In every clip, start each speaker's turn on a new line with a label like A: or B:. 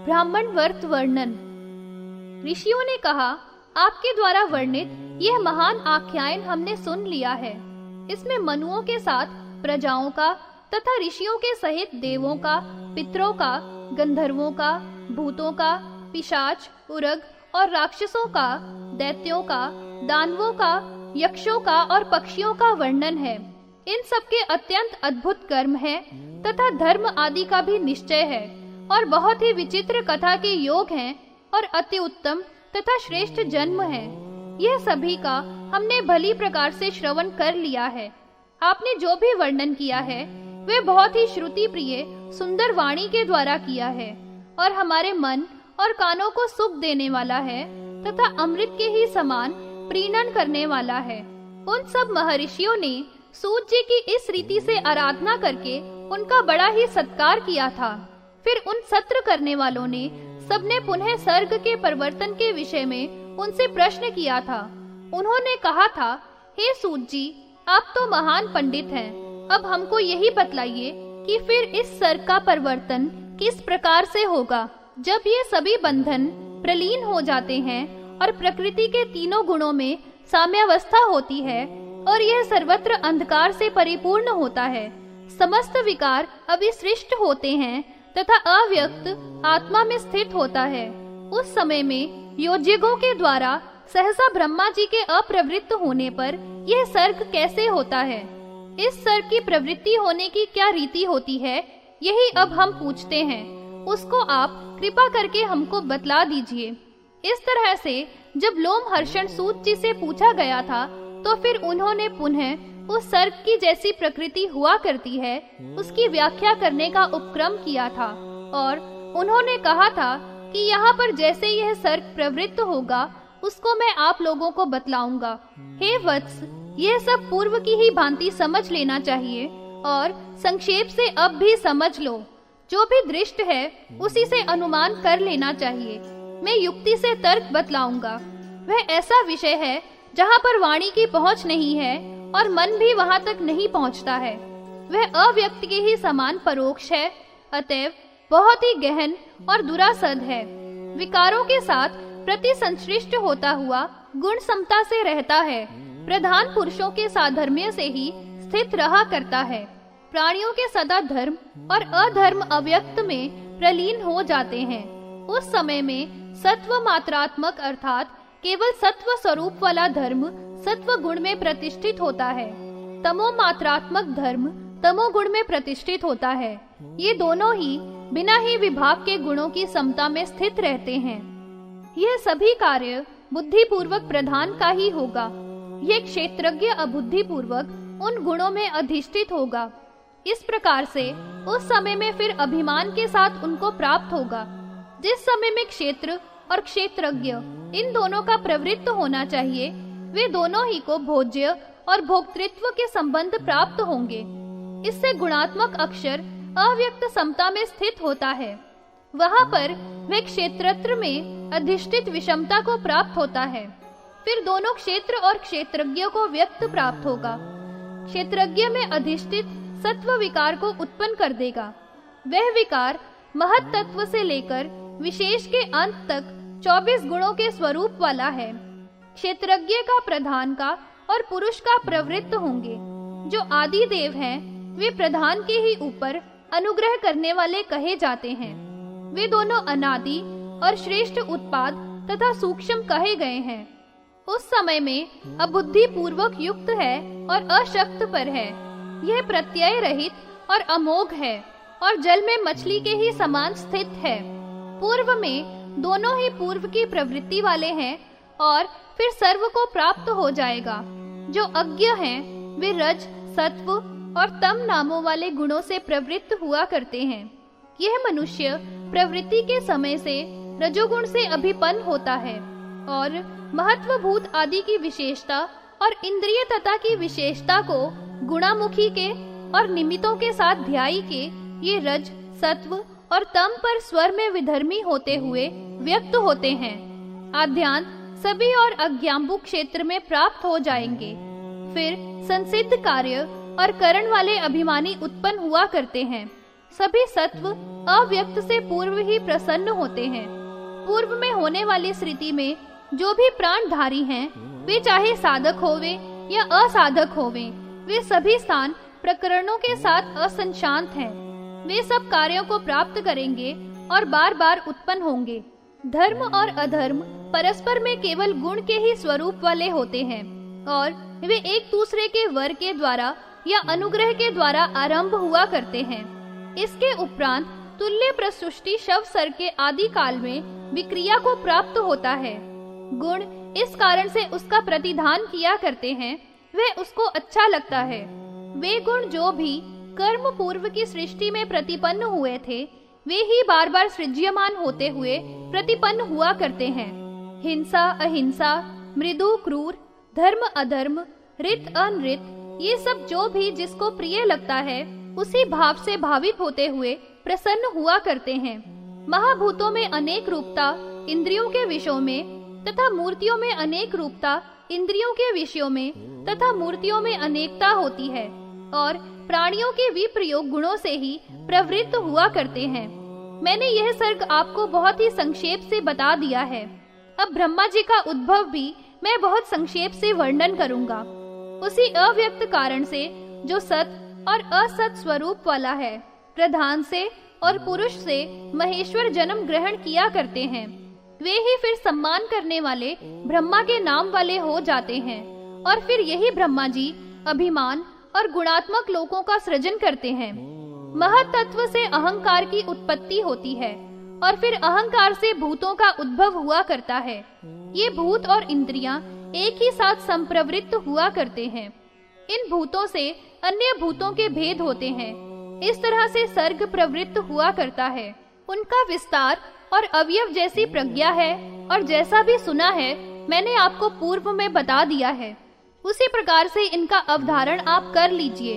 A: ब्राह्मण व्रत वर्णन। ऋषियों ने कहा, आपके द्वारा वर्णित यह महान आख्यान हमने सुन लिया है। इसमें मनुओं के साथ प्रजाओं का तथा ऋषियों के सहित देवों का, पितरों का, गंधर्वों का, भूतों का, पिशाच, उरग और राक्षसों का, दैत्यों का, दानवों का, यक्षों का और पक्षियों का वर्णन है। इन सबके अत्यंत अद्भुत कर्म है तथा धर्म आदि का भी निश्चय है और बहुत ही विचित्र कथा के योग हैं और अति उत्तम तथा श्रेष्ठ जन्म है। यह सभी का हमने भली प्रकार से श्रवण कर लिया है। आपने जो भी वर्णन किया है वे बहुत ही श्रुति प्रिय सुंदर वाणी के द्वारा किया है और हमारे मन और कानों को सुख देने वाला है तथा अमृत के ही समान प्रीणन करने वाला है। उन सब महर्षियों ने सूत जी की इस रीति से आराधना करके उनका बड़ा ही सत्कार किया था। फिर उन सत्र करने वालों ने सबने पुनः सर्ग के परिवर्तन के विषय में उनसे प्रश्न किया था। उन्होंने कहा था, हे सूत जी, आप तो महान पंडित हैं। अब हमको यही बतलाइए कि फिर इस सर्ग का परिवर्तन किस प्रकार से होगा। जब ये सभी बंधन प्रलीन हो जाते हैं और प्रकृति के तीनों गुणों में साम्यावस्था होती है और यह सर्वत्र अंधकार से परिपूर्ण होता है, समस्त विकार अभिसृष्ट होते हैं तथा अव्यक्त आत्मा में स्थित होता है, उस समय में योज्यगों के द्वारा सहसा ब्रह्मा जी के अप्रवृत्त होने पर यह सर्ग कैसे होता है? इस सर्ग की प्रवृत्ति होने की क्या रीति होती है, यही अब हम पूछते हैं। उसको आप कृपा करके हमको बतला दीजिए। इस तरह से जब लोमहर्षण सूत जी से पूछा गया था तो फिर उन्होंने पुनः उस सर्ग की जैसी प्रकृति हुआ करती है उसकी व्याख्या करने का उपक्रम किया था और उन्होंने कहा था कि यहाँ पर जैसे यह सर्ग प्रवृत्त होगा उसको मैं आप लोगों को बतलाऊंगा। हे वत्स, यह सब पूर्व की ही भांति समझ लेना चाहिए और संक्षेप से अब भी समझ लो। जो भी दृष्ट है उसी से अनुमान कर लेना चाहिए। मैं युक्ति से तर्क बतलाऊंगा। वह ऐसा विषय है जहाँ पर वाणी की पहुँच नहीं है और मन भी वहाँ तक नहीं पहुँचता है। वह अव्यक्त के ही समान परोक्ष है, अतएव बहुत ही गहन और दुरासद है। विकारों के साथ प्रति संश्लिष्ट होता हुआ गुण समता से रहता है। प्रधान पुरुषों के साधर्म्य से ही स्थित रहा करता है। प्राणियों के सदा धर्म और अधर्म अव्यक्त में प्रलीन हो जाते हैं। उस समय में सत्व मात्रात्मक अर्थात केवल सत्व स्वरूप वाला धर्म सत्व गुण में प्रतिष्ठित होता है। तमो मात्रात्मक धर्म तमो गुण में प्रतिष्ठित होता है। ये दोनों ही बिना ही विभाग के गुणों की समता में स्थित रहते हैं। यह सभी कार्य बुद्धि पूर्वक प्रधान का ही होगा। यह क्षेत्रज्ञ अबुद्धि पूर्वक उन गुणों में अधिष्ठित होगा। इस प्रकार से उस समय में फिर अभिमान के साथ उनको प्राप्त होगा। जिस समय में क्षेत्र और क्षेत्रज्ञ इन दोनों का प्रवृत्त होना चाहिए, वे दोनों ही को भोज्य और भोक्तृत्व के संबंध प्राप्त होंगे। इससे गुणात्मक अक्षर अव्यक्त समता में स्थित होता है। वहाँ पर वे क्षेत्रत्र में अधिष्ठित विषमता को प्राप्त होता है। फिर दोनों क्षेत्र और क्षेत्रज्ञ को व्यक्त प्राप्त होगा। क्षेत्रज्ञ में अधिष्ठित सत्व विकार को उत्पन्न कर देगा। वह विकार महत तत्व से लेकर विशेष के अंत तक 24 गुणों के स्वरूप वाला है। क्षेत्रज्ञ का प्रधान का और पुरुष का प्रवृत्त होंगे। जो आदि देव हैं, वे प्रधान के ही ऊपर अनुग्रह करने वाले कहे जाते हैं। वे दोनों अनादि और श्रेष्ठ उत्पाद तथा सूक्ष्म कहे गए हैं। उस समय में अबुद्धि पूर्वक युक्त है और अशक्त पर है। यह प्रत्यय रहित और अमोघ है और जल में मछली के ही समान स्थित है। पूर्व में दोनों ही पूर्व की प्रवृत्ति वाले हैं और फिर सर्व को प्राप्त हो जाएगा। जो अज्ञ हैं, वे रज, सत्व और तम नामों वाले गुणों से प्रवृत्त हुआ करते हैं। यह मनुष्य प्रवृत्ति के समय से रजोगुण से अभिपन्न होता है और महत्वभूत आदि की विशेषता और इंद्रिय तथा की विशेषता को गुणामुखी के और निमित्तों के साथ ध्याई के ये रज, सत्व और तम पर स्वर में विधर्मी होते हुए व्यक्त होते हैं। आध्यात्म सभी और अज्ञाम्बु क्षेत्र में प्राप्त हो जाएंगे। फिर संसिद्ध कार्य और करण वाले अभिमानी उत्पन्न हुआ करते हैं। सभी सत्व अव्यक्त से पूर्व ही प्रसन्न होते हैं। पूर्व में होने वाली स्थिति में जो भी प्राणधारी हैं, वे चाहे साधक होवे या असाधक होवे, वे सभी स्थान प्रकरणों के साथ असंशांत हैं। वे सब कार्यों को प्राप्त करेंगे और बार बार उत्पन्न होंगे। धर्म और अधर्म परस्पर में केवल गुण के ही स्वरूप वाले होते हैं और वे एक दूसरे के वर के द्वारा या अनुग्रह के द्वारा आरंभ हुआ करते हैं। इसके उपरांत तुल्य प्रसृष्टि शव सर के आदि काल में विक्रिया को प्राप्त होता है। गुण इस कारण से उसका प्रतिधान किया करते हैं, वह उसको अच्छा लगता है। वे गुण जो भी कर्म पूर्व की सृष्टि में प्रतिपन्न हुए थे, वे ही बार बार सृज्यमान होते हुए प्रतिपन्न हुआ करते हैं। हिंसा अहिंसा, मृदु क्रूर, धर्म अधर्म, रित अनृत, ये सब जो भी जिसको प्रिय लगता है, उसी भाव से भावित होते हुए प्रसन्न हुआ करते हैं। महाभूतों में अनेक रूपता इंद्रियों के विषयों में तथा मूर्तियों में अनेक रूपता इंद्रियों के विषयों में तथा मूर्तियों में अनेकता होती है और प्राणियों के विप्रयोग गुणों से ही प्रवृत्त हुआ करते हैं। मैंने यह सर्ग आपको बहुत ही संक्षेप से बता दिया है। अब ब्रह्मा जी का उद्भव भी मैं बहुत संक्षेप से वर्णन करूंगा। उसी अव्यक्त कारण से जो सत और असत स्वरूप वाला है, प्रधान से और पुरुष से महेश्वर जन्म ग्रहण किया करते हैं। वे ही फिर सम्मान करने वाले ब्रह्मा के नाम वाले हो जाते हैं और फिर यही ब्रह्मा जी अभिमान और गुणात्मक लोकों का सृजन करते हैं। महत तत्व से अहंकार की उत्पत्ति होती है और फिर अहंकार से भूतों का उद्भव हुआ करता है। ये भूत और इंद्रियां एक ही साथ संप्रवृत्त हुआ करते हैं। इन भूतों से अन्य भूतों के भेद होते हैं। इस तरह से सर्ग प्रवृत्त हुआ करता है। उनका विस्तार और अवयव जैसी प्रज्ञा है और जैसा भी सुना है मैंने आपको पूर्व में बता दिया है, उसी प्रकार से इनका अवधारण आप कर लीजिए।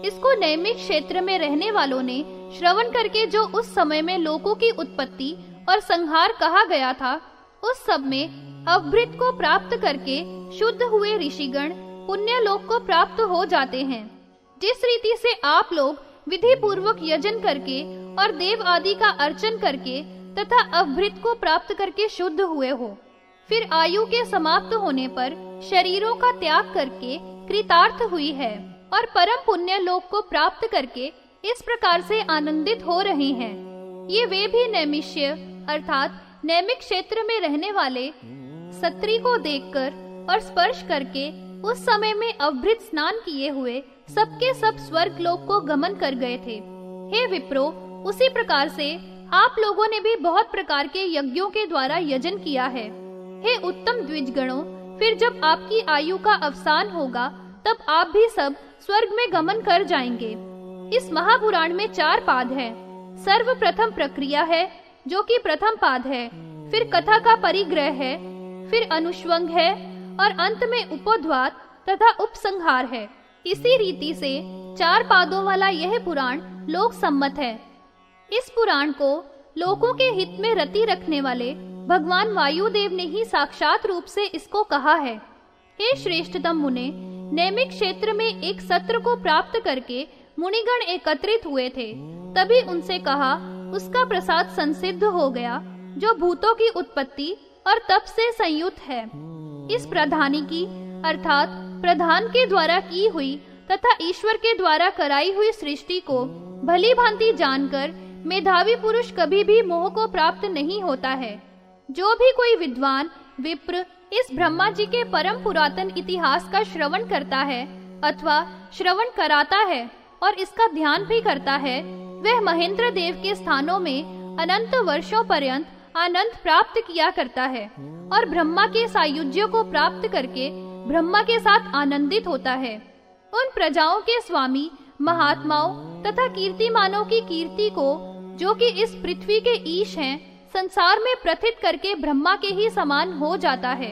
A: इसको नैमिक क्षेत्र में रहने वालों ने श्रवण करके जो उस समय में लोकों की उत्पत्ति और संहार कहा गया था, उस सब में अवभृत को प्राप्त करके शुद्ध हुए ऋषिगण पुण्य लोक को प्राप्त हो जाते हैं। जिस रीति से आप लोग विधि पूर्वक यजन करके और देव आदि का अर्चन करके तथा अवभृत को प्राप्त करके शुद्ध हुए हो, फिर आयु के समाप्त होने पर शरीरों का त्याग करके कृतार्थ हुई है और परम पुण्य लोक को प्राप्त करके इस प्रकार से आनंदित हो रहे हैं। ये वे भी नैमिष्य अर्थात नैमिक क्षेत्र में रहने वाले सत्री को देखकर और स्पर्श करके उस समय में अवभृत स्नान किए हुए सबके सब स्वर्ग लोक को गमन कर गए थे। हे विप्रो, उसी प्रकार से आप लोगों ने भी बहुत प्रकार के यज्ञों के द्वारा यजन किया है। हे उत्तम द्विजगणों, फिर जब आपकी आयु का अवसान होगा तब आप भी सब स्वर्ग में गमन कर जाएंगे। इस महापुराण में 4 पाद हैं। सर्वप्रथम प्रक्रिया है जो कि प्रथम पाद है, फिर कथा का परिग्रह है, फिर अनुष्वंग है और अंत में उपोद्घात तथा उपसंहार है। इसी रीति से 4 पादों वाला यह पुराण लोक सम्मत है। इस पुराण को लोकों के हित में रति रखने वाले भगवान वायुदेव ने ही साक्षात रूप से इसको कहा है। हे श्रेष्ठतम मुने, नैमिक क्षेत्र में एक सत्र को प्राप्त करके मुनिगण एकत्रित हुए थे। तभी उनसे कहा, उसका प्रसाद संसिद्ध हो गया जो भूतों की उत्पत्ति और तप से संयुक्त है। इस प्रधानी की अर्थात प्रधान के द्वारा की हुई तथा ईश्वर के द्वारा कराई हुई सृष्टि को भली भांति जानकर मेधावी पुरुष कभी भी मोह को प्राप्त नहीं होता है। जो भी कोई विद्वान विप्र इस ब्रह्मा जी के परम पुरातन इतिहास का श्रवण करता है अथवा श्रवण कराता है और इसका ध्यान भी करता है, वह महेंद्र देव के स्थानों में अनंत वर्षों पर्यंत आनंद प्राप्त किया करता है और ब्रह्मा के सायुज्य को प्राप्त करके ब्रह्मा के साथ आनंदित होता है। उन प्रजाओं के स्वामी महात्माओं तथा कीर्तिमानों की कीर्ति को, जो कि इस पृथ्वी के ईश हैं, संसार में प्रथित करके ब्रह्मा के ही समान हो जाता है।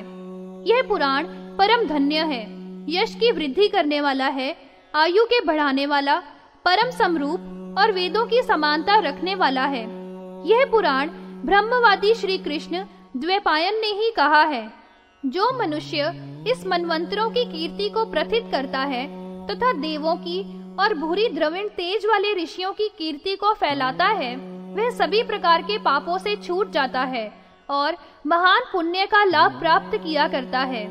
A: यह पुराण परम धन्य है, यश की वृद्धि करने वाला है, आयु के बढ़ाने वाला, परम समरूप और वेदों की समानता रखने वाला है। यह पुराण ब्रह्मवादी श्री कृष्ण द्वैपायन ने ही कहा है। जो मनुष्य इस मनवंतरों की कीर्ति को प्रथित करता है तथा देवों की और भूरी द्रविण तेज वाले ऋषियों की कीर्ति को फैलाता है, वह सभी प्रकार के पापों से छूट जाता है और महान पुण्य का लाभ प्राप्त किया करता है।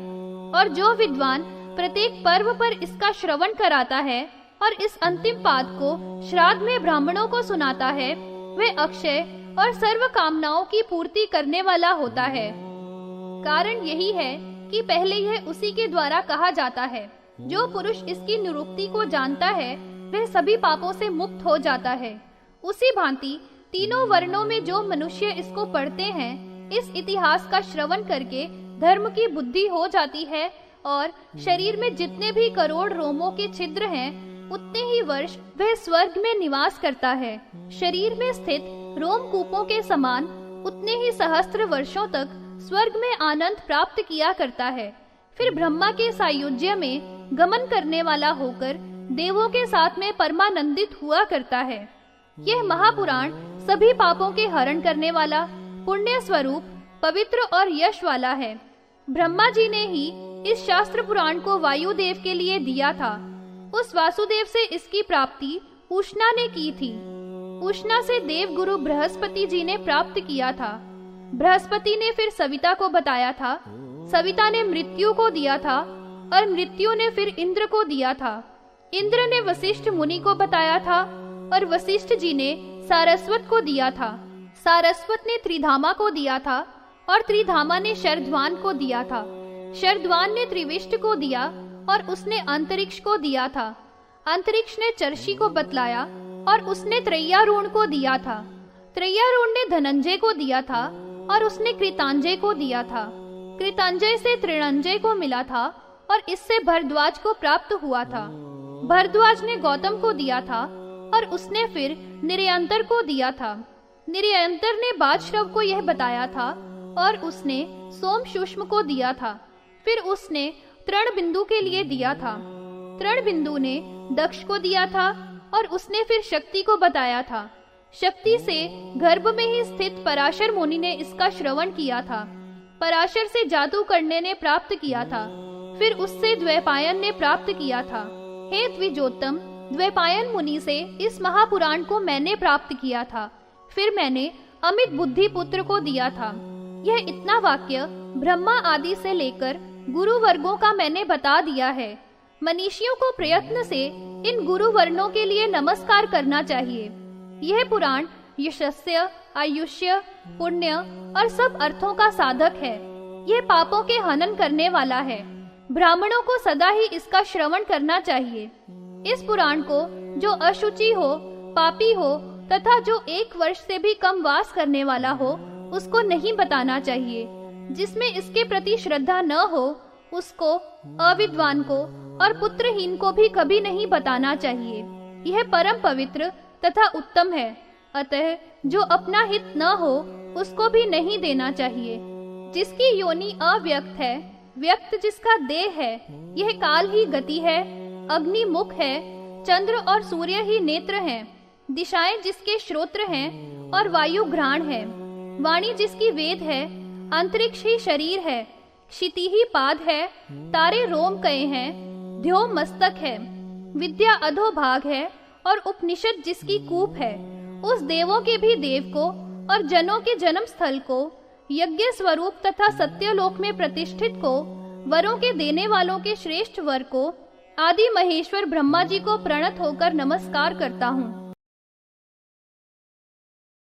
A: और जो विद्वान प्रत्येक पर्व पर इसका श्रवण कराता है और इस अंतिम पाद को श्राद्ध में ब्राह्मणों को सुनाता है, वह अक्षय और सर्व कामनाओं की पूर्ति करने वाला होता है। कारण यही है कि पहले यह उसी के द्वारा कहा जाता है। जो पुरुष इसकी निरुक्ति को जानता है, वह सभी पापों से मुक्त हो जाता है। उसी भांति तीनों वर्णों में जो मनुष्य इसको पढ़ते हैं, इस इतिहास का श्रवण करके धर्म की बुद्धि हो जाती है और शरीर में जितने भी करोड़ रोमों के छिद्र हैं, उतने ही वर्ष वह स्वर्ग में निवास करता है। शरीर में स्थित रोमकूपों के समान उतने ही सहस्त्र वर्षों तक स्वर्ग में आनंद प्राप्त किया करता है। फिर ब्रह्मा के सायुज्य में गमन करने वाला होकर देवों के साथ में परमानंदित हुआ करता है। यह महापुराण सभी पापों के हरण करने वाला, पुण्य स्वरूप, पवित्र और यश वाला है। ब्रह्मा जी ने ही इस शास्त्र पुराण को वायुदेव के लिए दिया था। उस वासुदेव से इसकी प्राप्ति उष्णा ने की थी। उष्णा से देव गुरु बृहस्पति जी ने प्राप्त किया था। बृहस्पति ने फिर सविता को बताया था। सविता ने मृत्यु को दिया था और मृत्यु ने फिर इंद्र को दिया था। इंद्र ने वशिष्ठ मुनि को बताया था और वशिष्ठ जी ने सारस्वत को दिया था। सारस्वत ने त्रिधामा को दिया था और त्रिधामा ने शरध्वान को दिया था। शरध्वान ने त्रिविष्ट को दिया और उसने अंतरिक्ष को दिया था। अंतरिक्ष ने चर्षि को बतलाया और उसने त्रय्यारूण को दिया था। त्रय्यारूण ने धनंजय को दिया था और उसने कृतांजय को दिया था। कृतांजय से तृणंजय को मिला था और इससे भरद्वाज को प्राप्त हुआ था। भरद्वाज ने गौतम को दिया था और उसने फिर निरयंतर को दिया था। निरयंतर ने बादश्रव को यह बताया था और उसने सोम सुष्म को दिया था। फिर उसने तृण बिंदु के लिए दिया था। तृण बिंदु ने दक्ष को दिया था और उसने फिर शक्ति को बताया था। शक्ति से गर्भ में ही स्थित पराशर मुनि ने इसका श्रवण किया था। पराशर से जादू करने ने प्राप्त किया था। फिर उससे द्वैपायन ने प्राप्त किया था। हे द्विजोत्तम, द्वैपायन मुनि से इस महापुराण को मैंने प्राप्त किया था। फिर मैंने अमित बुद्धि पुत्र को दिया था। यह इतना वाक्य ब्रह्मा आदि से लेकर गुरु वर्गों का मैंने बता दिया है। मनीषियों को प्रयत्न से इन गुरु वर्णों के लिए नमस्कार करना चाहिए। यह पुराण यशस्य, आयुष्य, पुण्य और सब अर्थों का साधक है। यह पापों के हनन करने वाला है। ब्राह्मणों को सदा ही इसका श्रवण करना चाहिए। इस पुराण को जो अशुचि हो, पापी हो तथा जो 1 वर्ष से भी कम वास करने वाला हो, उसको नहीं बताना चाहिए। जिसमें इसके प्रति श्रद्धा न हो, उसको, अविद्वान को और पुत्रहीन को भी कभी नहीं बताना चाहिए। यह परम पवित्र तथा उत्तम है। अतः जो अपना हित न हो, उसको भी नहीं देना चाहिए। जिसकी योनि अव्यक्त है, व्यक्त जिसका देह है, यह काल ही गति है, अग्नि मुख है, चंद्र और सूर्य ही नेत्र हैं, दिशाएं जिसके श्रोत्र हैं और वायु घ्राण है, वाणी जिसकी वेद है, अंतरिक्ष ही शरीर है, क्षिति ही पाद है, तारे रोम कहे हैं, ध्यो मस्तक है, विद्या अधोभाग है और उपनिषद जिसकी कूप है, उस देवों के भी देव को और जनों के जन्म स्थल को, यज्ञ स्वरूप तथा सत्यलोक में प्रतिष्ठित को, वरों के देने वालों के श्रेष्ठ वर को, आदि महेश्वर ब्रह्मा जी को प्रणत होकर नमस्कार करता हूँ।